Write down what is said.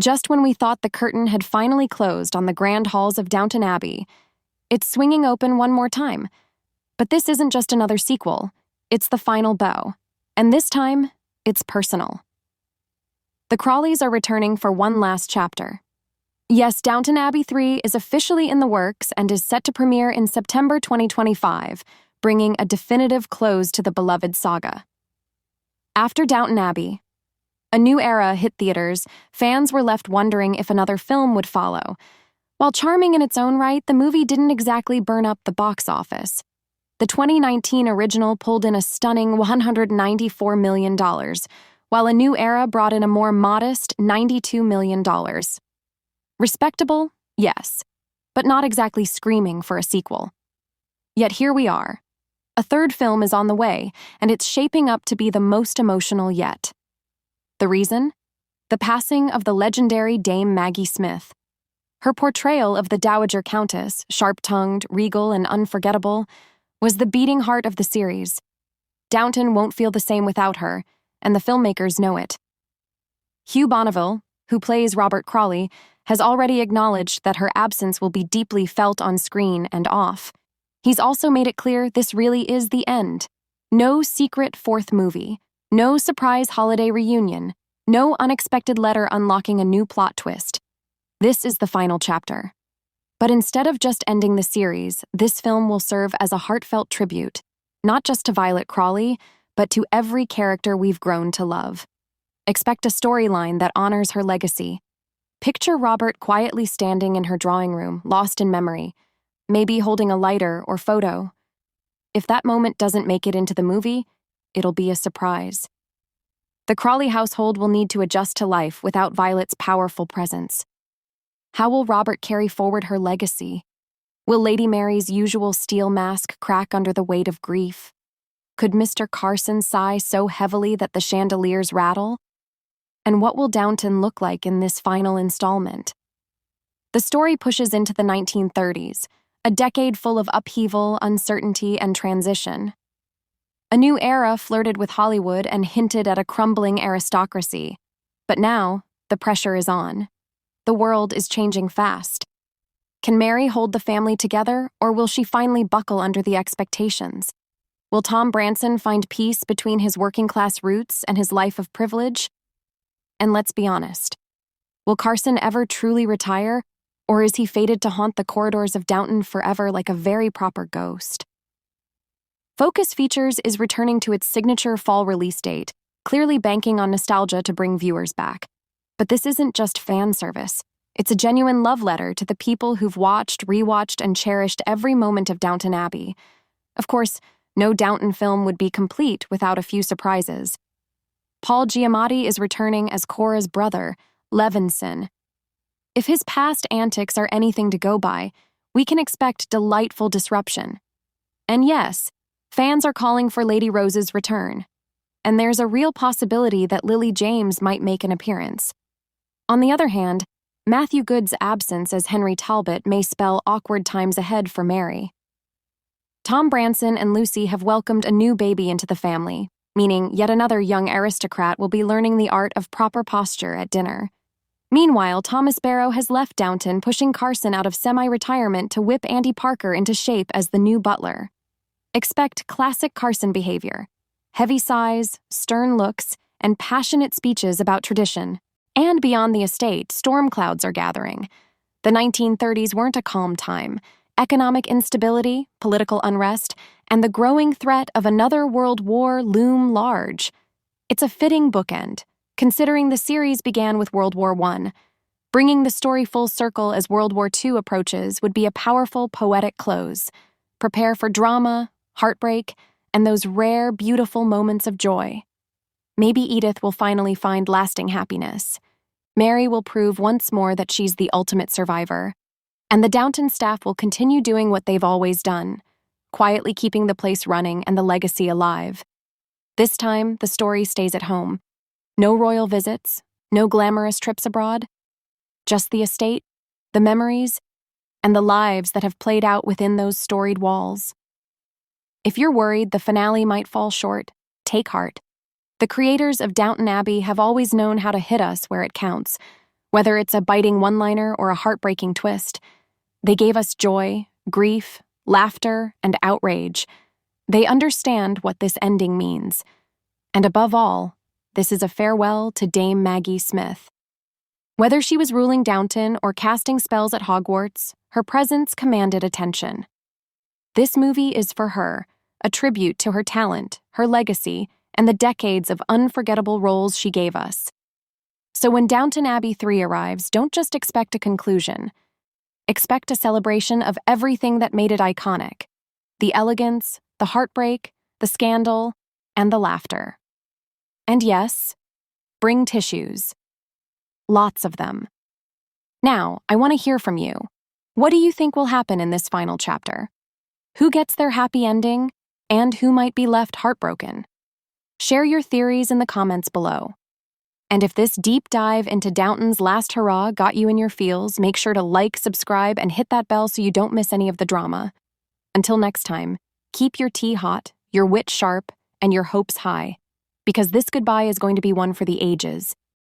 Just when we thought the curtain had finally closed on the grand halls of Downton Abbey, it's swinging open one more time. But this isn't just another sequel, it's the final bow. And this time, it's personal. The Crawleys are returning for one last chapter. Yes, Downton Abbey 3 is officially in the works and is set to premiere in September 2025, bringing a definitive close to the beloved saga. After Downton Abbey, a new era hit theaters. Fans were left wondering if another film would follow. While charming in its own right, the movie didn't exactly burn up the box office. The 2019 original pulled in a stunning $194 million, while a new era brought in a more modest $92 million. Respectable, yes, but not exactly screaming for a sequel. Yet here we are. A third film is on the way, and it's shaping up to be the most emotional yet. The reason? The passing of the legendary Dame Maggie Smith. Her portrayal of the Dowager Countess, sharp-tongued, regal, and unforgettable, was the beating heart of the series. Downton won't feel the same without her, and the filmmakers know it. Hugh Bonneville, who plays Robert Crawley, has already acknowledged that her absence will be deeply felt on screen and off. He's also made it clear this really is the end. No secret fourth movie, no surprise holiday reunion, no unexpected letter unlocking a new plot twist. This is the final chapter. But instead of just ending the series, this film will serve as a heartfelt tribute, not just to Violet Crawley, but to every character we've grown to love. Expect a storyline that honors her legacy. Picture Robert quietly standing in her drawing room, lost in memory, maybe holding a lighter or photo. If that moment doesn't make it into the movie, it'll be a surprise. The Crawley household will need to adjust to life without Violet's powerful presence. How will Robert carry forward her legacy? Will Lady Mary's usual steel mask crack under the weight of grief? Could Mr. Carson sigh so heavily that the chandeliers rattle? And what will Downton look like in this final installment? The story pushes into the 1930s, a decade full of upheaval, uncertainty, and transition. A new era flirted with Hollywood and hinted at a crumbling aristocracy. But now, the pressure is on. The world is changing fast. Can Mary hold the family together, or will she finally buckle under the expectations? Will Tom Branson find peace between his working-class roots and his life of privilege? And let's be honest, will Carson ever truly retire, or is he fated to haunt the corridors of Downton forever like a very proper ghost? Focus Features is returning to its signature fall release date, clearly banking on nostalgia to bring viewers back. But this isn't just fan service. It's a genuine love letter to the people who've watched, rewatched, and cherished every moment of Downton Abbey. Of course, no Downton film would be complete without a few surprises. Paul Giamatti is returning as Cora's brother, Levinson. If his past antics are anything to go by, we can expect delightful disruption. And yes, fans are calling for Lady Rose's return. And there's a real possibility that Lily James might make an appearance. On the other hand, Matthew Good's absence as Henry Talbot may spell awkward times ahead for Mary. Tom Branson and Lucy have welcomed a new baby into the family, meaning yet another young aristocrat will be learning the art of proper posture at dinner. Meanwhile, Thomas Barrow has left Downton, pushing Carson out of semi-retirement to whip Andy Parker into shape as the new butler. Expect classic Carson behavior: heavy sighs, stern looks, and passionate speeches about tradition. And beyond the estate, storm clouds are gathering. The 1930s weren't a calm time. Economic instability, political unrest, and the growing threat of another world war loom large. It's a fitting bookend, considering the series began with World War I. Bringing the story full circle as World War II approaches would be a powerful, poetic close. Prepare for drama, heartbreak, and those rare, beautiful moments of joy. Maybe Edith will finally find lasting happiness. Mary will prove once more that she's the ultimate survivor. And the Downton staff will continue doing what they've always done, quietly keeping the place running and the legacy alive. This time, the story stays at home. No royal visits, no glamorous trips abroad. Just the estate, the memories, and the lives that have played out within those storied walls. If you're worried the finale might fall short, take heart. The creators of Downton Abbey have always known how to hit us where it counts, Whether it's a biting one-liner or a heartbreaking twist, they gave us joy, grief, laughter, and outrage. They understand what this ending means. And above all, this is a farewell to Dame Maggie Smith. Whether she was ruling Downton or casting spells at Hogwarts, her presence commanded attention. This movie is for her, a tribute to her talent, her legacy, and the decades of unforgettable roles she gave us. So when Downton Abbey 3 arrives, don't just expect a conclusion. Expect a celebration of everything that made it iconic: the elegance, the heartbreak, the scandal, and the laughter. And yes, bring tissues. Lots of them. Now, I want to hear from you. What do you think will happen in this final chapter? Who gets their happy ending, and who might be left heartbroken? Share your theories in the comments below. And if this deep dive into Downton's last hurrah got you in your feels, make sure to like, subscribe, and hit that bell so you don't miss any of the drama. Until next time, keep your tea hot, your wit sharp, and your hopes high, because this goodbye is going to be one for the ages.